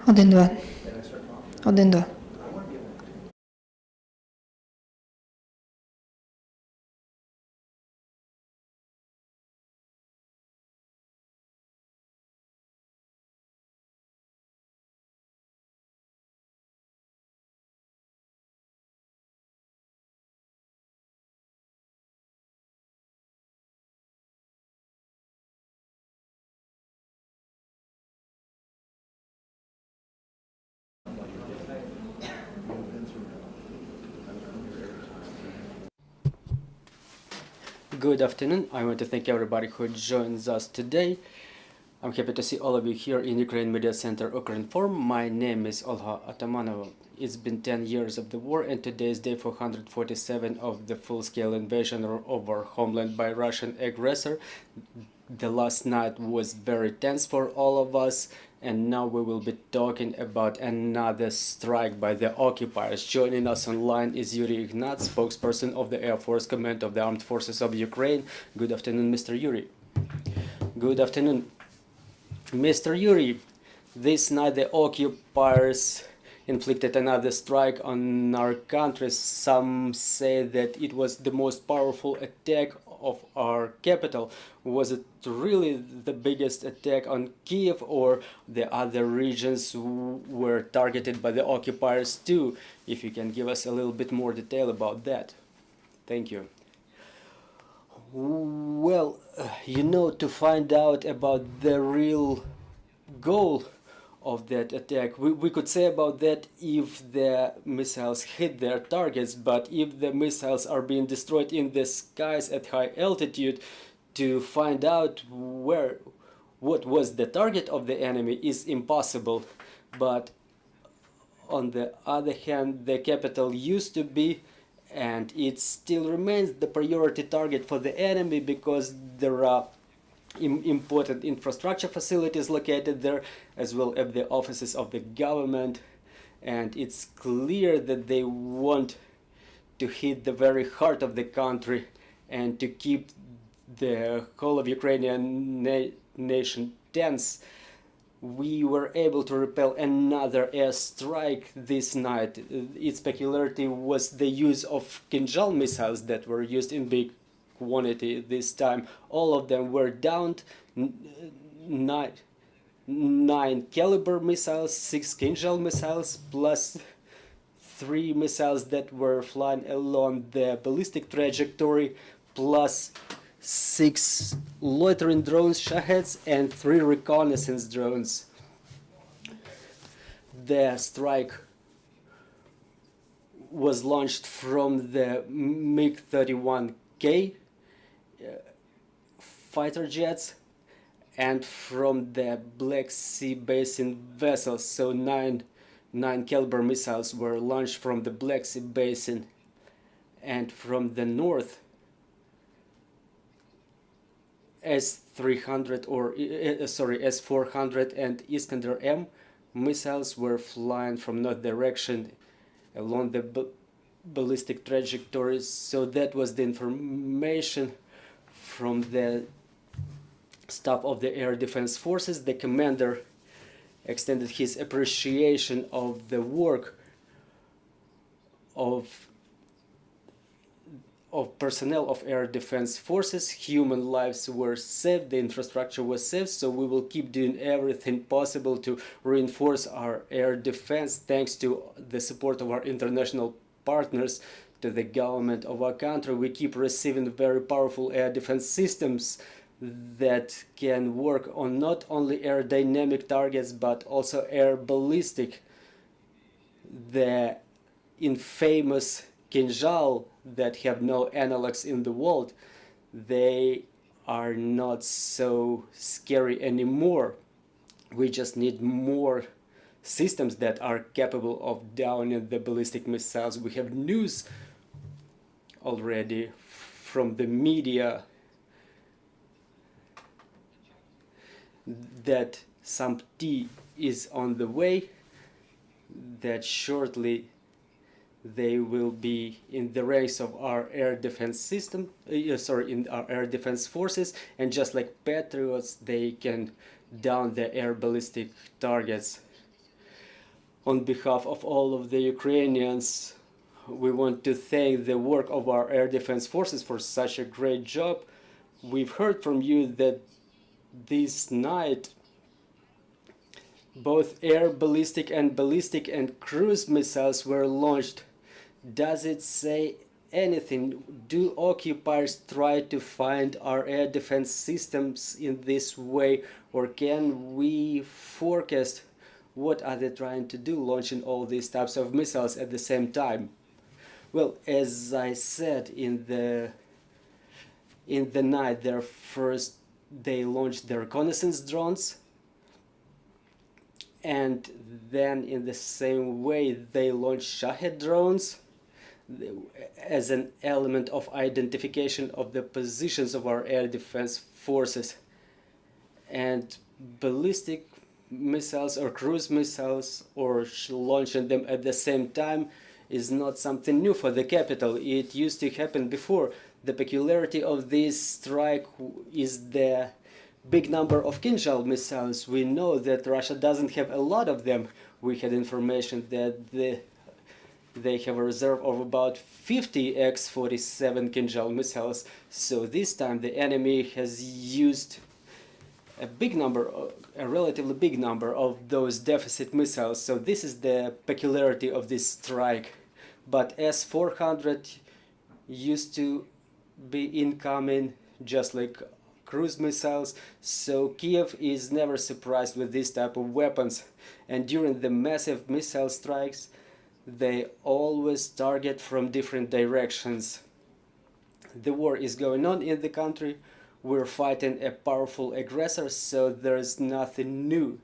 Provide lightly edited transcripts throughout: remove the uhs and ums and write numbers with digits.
Один-два. Один-два. Good afternoon. I want to thank everybody who joins us today. I'm happy to see all of you here in Ukraine Media Center Ukraine Forum. My name is Olga Atamanova. It's been 10 years of the war, and today is day 447 of the full-scale invasion of our homeland by Russian aggressor. The last night was very tense for all of us, and now we will be talking about another strike by the occupiers. Joining us online is Yurii Ihnat, spokesperson of the Air Force Command of the Armed Forces of Ukraine. Good afternoon, Mr. Yurii. Good afternoon. Mr. Yurii, this night the occupiers inflicted another strike on our country. Some say that it was the most powerful attack of our capital. Was it really the biggest attack on Kyiv, or the other regions were targeted by the occupiers too? If you can give us a little bit more detail about that. Thank you. Well, to find out about the real goal of that attack, we could say about that if the missiles hit their targets, but if the missiles are being destroyed in the skies at high altitude, to find out what was the target of the enemy is impossible. But on the other hand, the capital used to be, and it still remains, the priority target for the enemy, because there are important infrastructure facilities located there, as well as the offices of the government, and it's clear that they want to hit the very heart of the country and to keep the whole of Ukrainian nation tense. We were able to repel another airstrike this night. Its peculiarity was the use of Kinjal missiles that were used in big quantity this time. All of them were downed. Nine caliber missiles, 6 Kinjal missiles, plus 3 missiles that were flying along the ballistic trajectory, plus 6 loitering drones, Shaheds, and 3 reconnaissance drones. The strike was launched from the MiG-31K fighter jets and from the Black Sea Basin vessels. So nine caliber missiles were launched from the Black Sea Basin, and from the north, S-300 or S-400 and Iskander-M missiles were flying from north direction along the ballistic trajectories. So that was the information from the staff of the Air Defense Forces. The commander extended his appreciation of the work of personnel of Air Defense Forces. Human lives were saved, the infrastructure was saved, so we will keep doing everything possible to reinforce our air defense, thanks to the support of our international partners, to the government of our country. We keep receiving very powerful air defense systems that can work on not only aerodynamic targets but also air ballistic. The infamous Kinjal that have no analogs in the world, they are not so scary anymore. We just need more systems that are capable of downing the ballistic missiles. We have news already from the media that some tea is on the way, that shortly they will be in the ranks of our air defense system, in our air defense forces, and just like Patriots, they can down the air ballistic targets. On behalf of all of the Ukrainians, we want to thank the work of our air defense forces for such a great job. We've heard from you that this night both air ballistic and cruise missiles were launched. Does it say anything? Do occupiers try to find our air defense systems in this way, or can we forecast what are they trying to do, launching all these types of missiles at the same time? Well, as I said, in the night, they launched their reconnaissance drones, and then in the same way they launched Shahed drones as an element of identification of the positions of our air defense forces. And ballistic missiles or cruise missiles or launching them at the same time is not something new for the capital. It used to happen before. The peculiarity of this strike is the big number of Kinzhal missiles. We know that Russia doesn't have a lot of them. We had information that they have a reserve of about 50 X-47 Kinzhal missiles. So this time the enemy has used a relatively big number of those deficit missiles. So this is the peculiarity of this strike. But S-400 used to be incoming just like cruise missiles, so Kyiv is never surprised with this type of weapons. And during the massive missile strikes, they always target from different directions. The war is going on in the country. We're fighting a powerful aggressor, so there's nothing new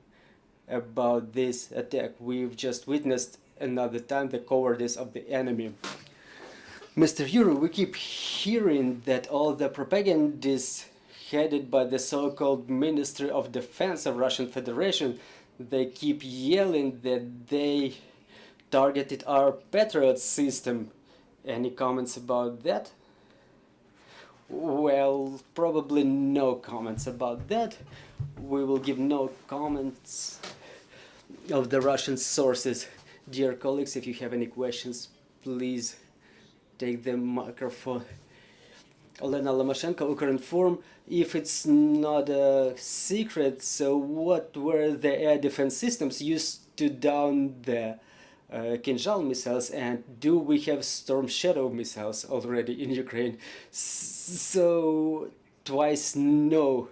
about this attack. We've just witnessed another time the cowardice of the enemy. Mr. Yurii, we keep hearing that all the propagandists headed by the so-called Ministry of Defense of Russian Federation, they keep yelling that they targeted our Patriot system. Any comments about that? Well, probably no comments about that. We will give no comments of the Russian sources. Dear colleagues, if you have any questions, please take the microphone. Olena Lomachenko, Ukrinform. If it's not a secret, so what were the air defense systems used to down the Kinzhal missiles, and do we have Storm Shadow missiles already in Ukraine? So twice no.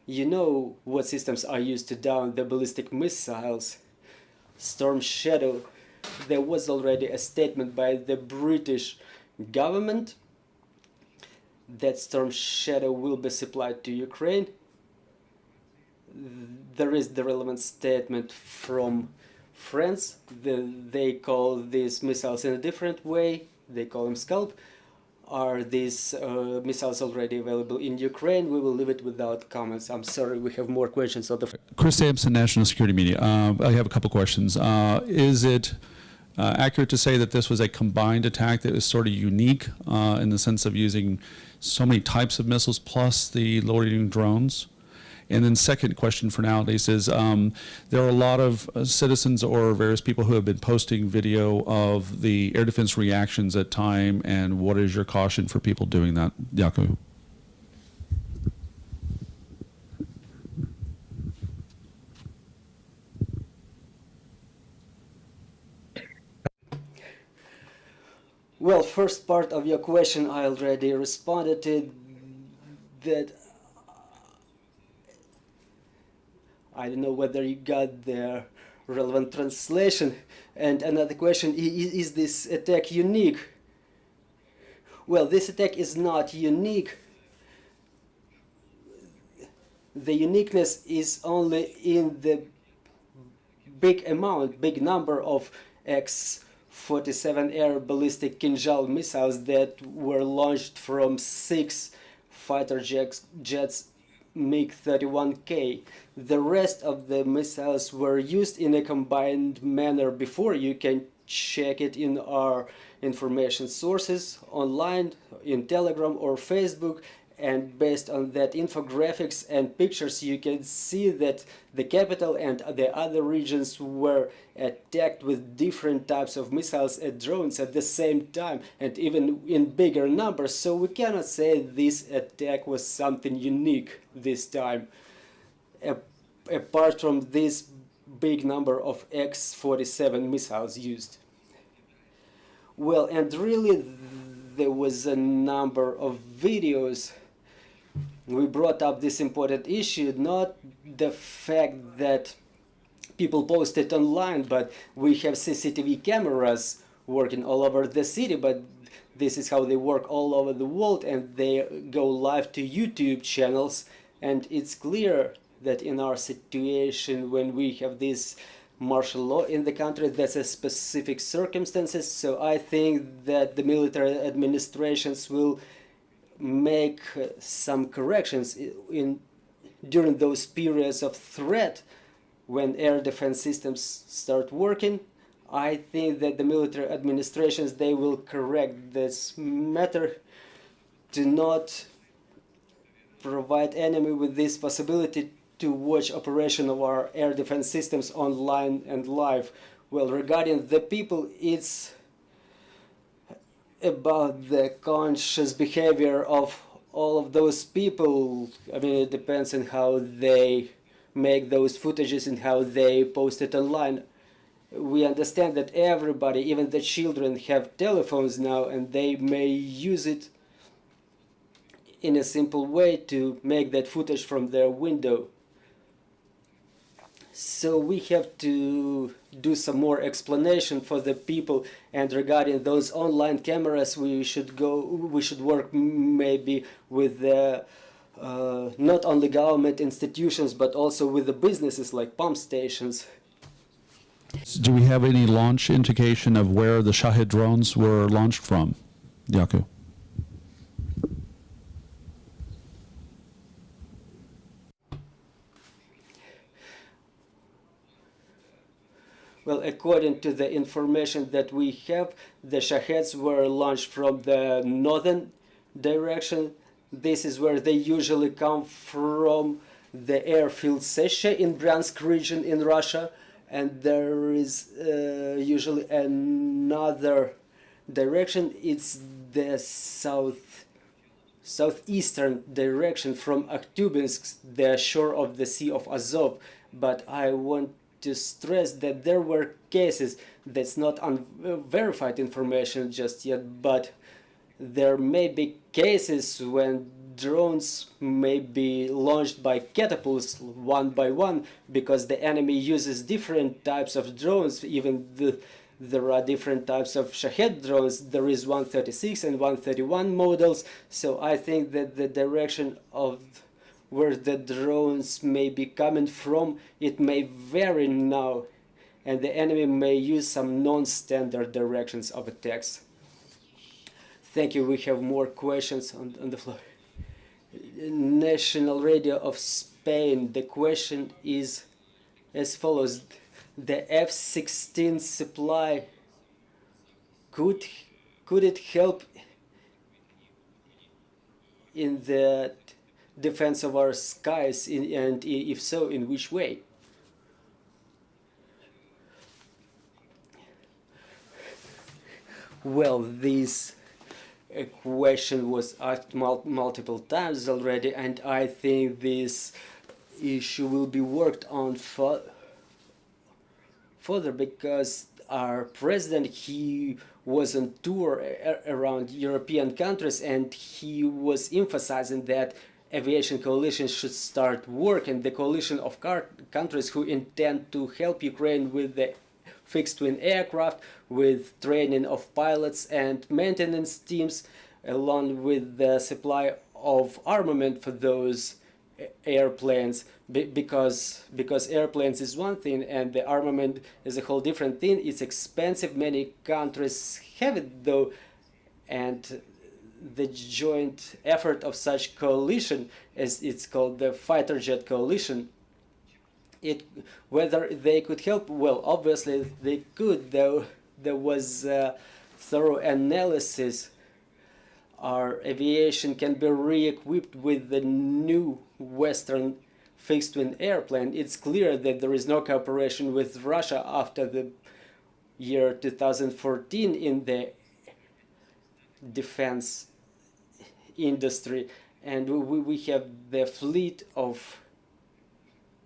You know what systems are used to down the ballistic missiles. Storm Shadow. There was already a statement by the British government that Storm Shadow will be supplied to Ukraine. There is the relevant statement from France. They call these missiles in a different way. They call them Scalp. Are these missiles already available in Ukraine? We will leave it without comments. I'm sorry, we have more questions on the... Chris Sampson, National Security Media. I have a couple questions. Is it accurate to say that this was a combined attack that was sort of unique in the sense of using so many types of missiles plus the loitering drones? And then second question for nowadays is there are a lot of citizens or various people who have been posting video of the air defense reactions at time, and what is your caution for people doing that? Yaku. Well, first part of your question I already responded to, that I don't know whether you got the relevant translation. And another question, is this attack unique? Well, this attack is not unique. The uniqueness is only in the big number of X-47 air ballistic Kinzhal missiles that were launched from 6 fighter jets MiG-31K. The rest of the missiles were used in a combined manner before. You can check it in our information sources online, in Telegram or Facebook, and based on that infographics and pictures, you can see that the capital and the other regions were attacked with different types of missiles and drones at the same time, and even in bigger numbers. So we cannot say this attack was something unique this time, apart from this big number of X-47 missiles used. Well, and really there was a number of videos. We brought up this important issue, not the fact that people post it online, but we have CCTV cameras working all over the city, but this is how they work all over the world, and they go live to YouTube channels, and it's clear that in our situation, when we have this martial law in the country, that's a specific circumstances. So I think that the military administrations will make some corrections during those periods of threat when air defense systems start working. I think that the military administrations, they will correct this matter to not provide enemy with this possibility to watch operation of our air defense systems online and live. Well, regarding the people, it's about the conscious behavior of all of those people. I mean, it depends on how they make those footages and how they post it online. We understand that everybody, even the children, have telephones now, and they may use it in a simple way to make that footage from their window. So we have to do some more explanation for the people, and regarding those online cameras, we should work maybe with the not only government institutions but also with the businesses like pump stations. Do we have any launch indication of where the Shahed drones were launched from, Yaku? Well, according to the information that we have, the Shaheds were launched from the northern direction. This is where they usually come from, the airfield Sesha in Bryansk region in Russia, and there is usually another direction. It's the southeastern direction from Akhtubinsk, the shore of the Sea of Azov. But I want to stress that there were cases, that's not unverified information just yet, but there may be cases when drones may be launched by catapults one by one, because the enemy uses different types of drones. There are different types of Shahed drones. There is 136 and 131 models. So I think that the direction of where the drones may be coming from, it may vary now, and the enemy may use some non-standard directions of attacks. Thank you. We have more questions on the floor. National Radio of Spain. The question is as follows: the F-16 supply, could it help in the defense of our skies, and if so, in which way? Well, this question was asked multiple times already, and I think this issue will be worked on further, because our president, he was on tour around European countries, and he was emphasizing that aviation coalition should start work, and the coalition of countries who intend to help Ukraine with the fixed-wing aircraft, with training of pilots and maintenance teams, along with the supply of armament for those airplanes, because airplanes is one thing and the armament is a whole different thing. It's expensive. Many countries have it though, and the joint effort of such coalition, as it's called, the fighter jet coalition, whether they could help, well, obviously they could, though there was a thorough analysis our aviation can be re-equipped with the new Western fixed-wing airplane, it's clear that there is no cooperation with Russia after the year 2014 in the defense industry, and we have the fleet of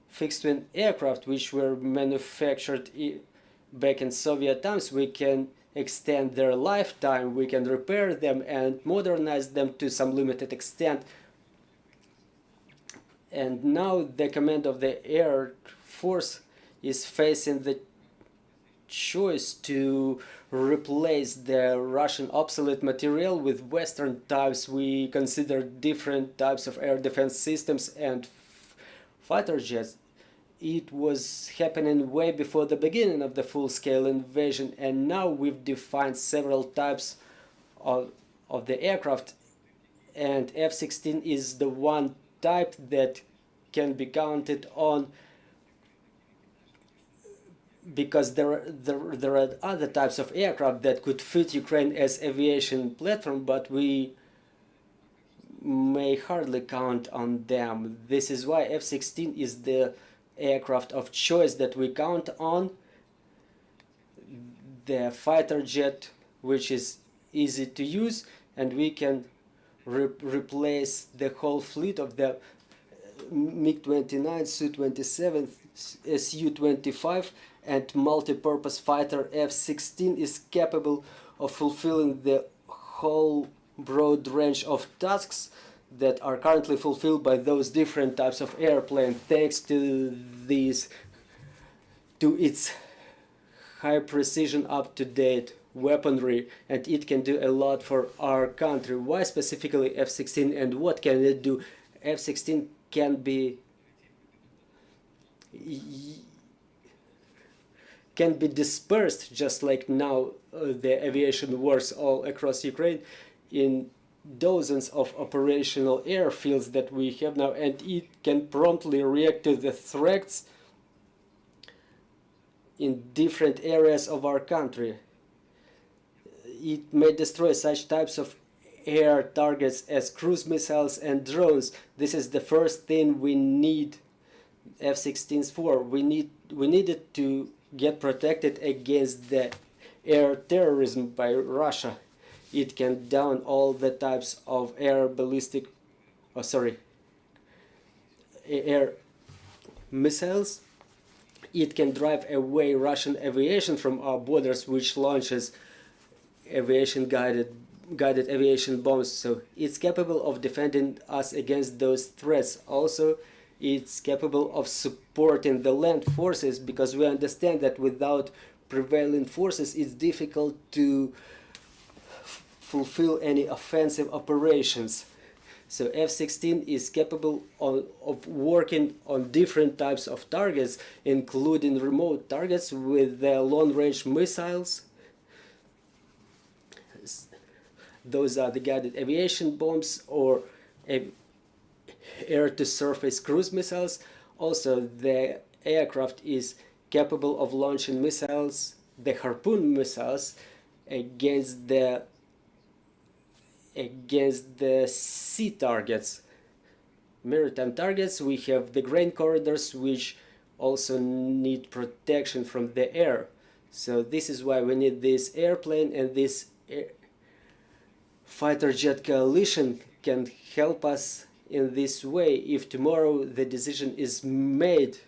fixed-wing aircraft which were manufactured back in Soviet times. We can extend their lifetime, we can repair them and modernize them to some limited extent. And now the command of the Air Force is facing the choice to replace the Russian obsolete material with Western types. We consider different types of air defense systems and fighter jets. It was happening way before the beginning of the full-scale invasion, and now we've defined several types of the aircraft, and F-16 is the one type that can be counted on, because there are other types of aircraft that could fit Ukraine as aviation platform, but we may hardly count on them. This is why F-16 is the aircraft of choice that we count on. The fighter jet, which is easy to use, and we can replace the whole fleet of the MiG-29, Su-27, Su-25, and multi-purpose fighter F-16 is capable of fulfilling the whole broad range of tasks that are currently fulfilled by those different types of airplane, thanks to its high precision, up-to-date weaponry, and it can do a lot for our country. Why specifically F-16 and what can it do? F-16 can be dispersed, just like now the aviation wars all across Ukraine, in dozens of operational airfields that we have now, and it can promptly react to the threats in different areas of our country. It may destroy such types of air targets as cruise missiles and drones. This is the first thing we need F-16s for. We needed to get protected against the air terrorism by Russia. It can down all the types of air missiles. It can drive away Russian aviation from our borders, which launches guided aviation bombs. So it's capable of defending us against those threats. Also, it's capable of supporting the land forces, because we understand that without prevailing forces it's difficult to fulfill any offensive operations. So F-16 is capable of working on different types of targets, including remote targets with the long-range missiles. Those are the guided aviation bombs or air-to-surface cruise missiles. Also, the aircraft is capable of launching missiles, the Harpoon missiles, against the sea targets, maritime targets. We have the grain corridors, which also need protection from the air. So this is why we need this airplane, and this fighter jet coalition can help us in this way. If tomorrow the decision is made,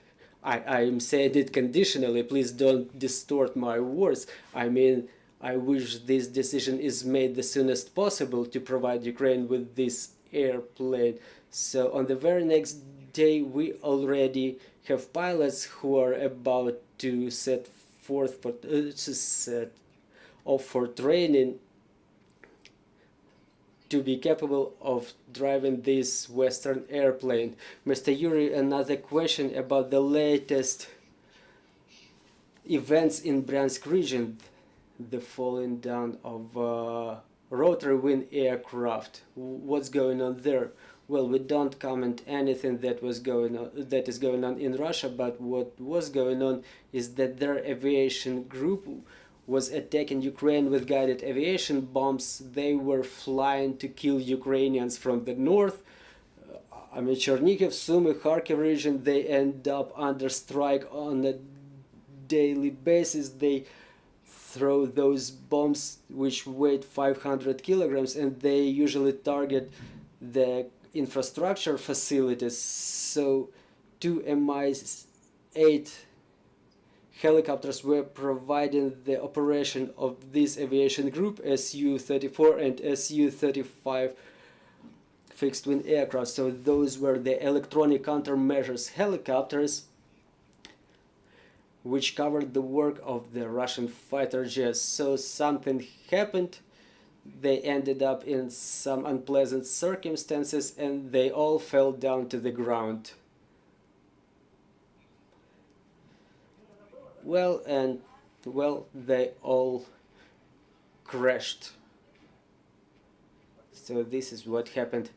I'm saying it conditionally, please don't distort my words. I mean, I wish this decision is made the soonest possible to provide Ukraine with this airplane. So on the very next day we already have pilots who are about to set off for training to be capable of driving this Western airplane. Mr. Yurii, another question about the latest events in Bryansk region, the falling down of rotary wing aircraft. What's going on there? Well, we don't comment anything that is going on in Russia, but what was going on is that their aviation group was attacking Ukraine with guided aviation bombs. They were flying to kill Ukrainians from the north. I mean, Chernihiv, Sumy, Kharkiv region, they end up under strike on a daily basis. They throw those bombs which weigh 500 kilograms, and they usually target the infrastructure facilities. So 2 Mi-8 helicopters were providing the operation of this aviation group, Su-34 and Su-35 fixed-wing aircraft. So those were the electronic countermeasures helicopters which covered the work of the Russian fighter jets. So something happened, they ended up in some unpleasant circumstances, and they all fell down to the ground. Well, they all crashed. So this is what happened.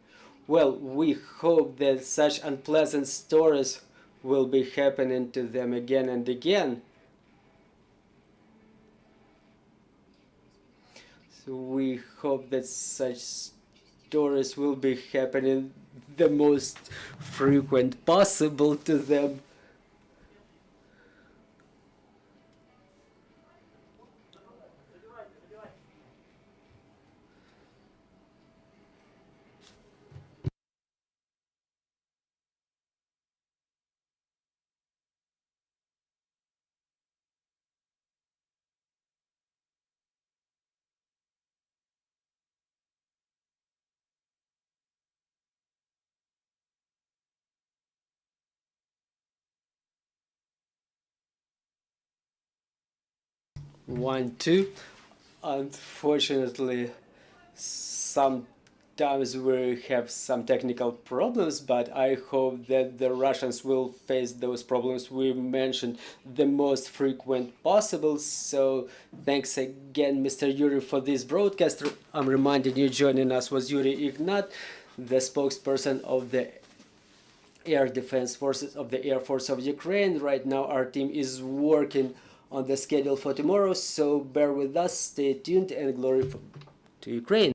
Well, we hope that such unpleasant stories will be happening to them again and again. So we hope that such stories will be happening the most frequent possible to them. One, two. Unfortunately, sometimes we have some technical problems, but I hope that the Russians will face those problems we mentioned the most frequent possible. So thanks again, Mr. Yurii, for this broadcast. I'm reminding you, joining us was Yurii Ihnat, the spokesperson of the Air Defense Forces of the Air Force of Ukraine. Right now our team is working on the schedule for tomorrow, so bear with us, stay tuned, and glory to Ukraine.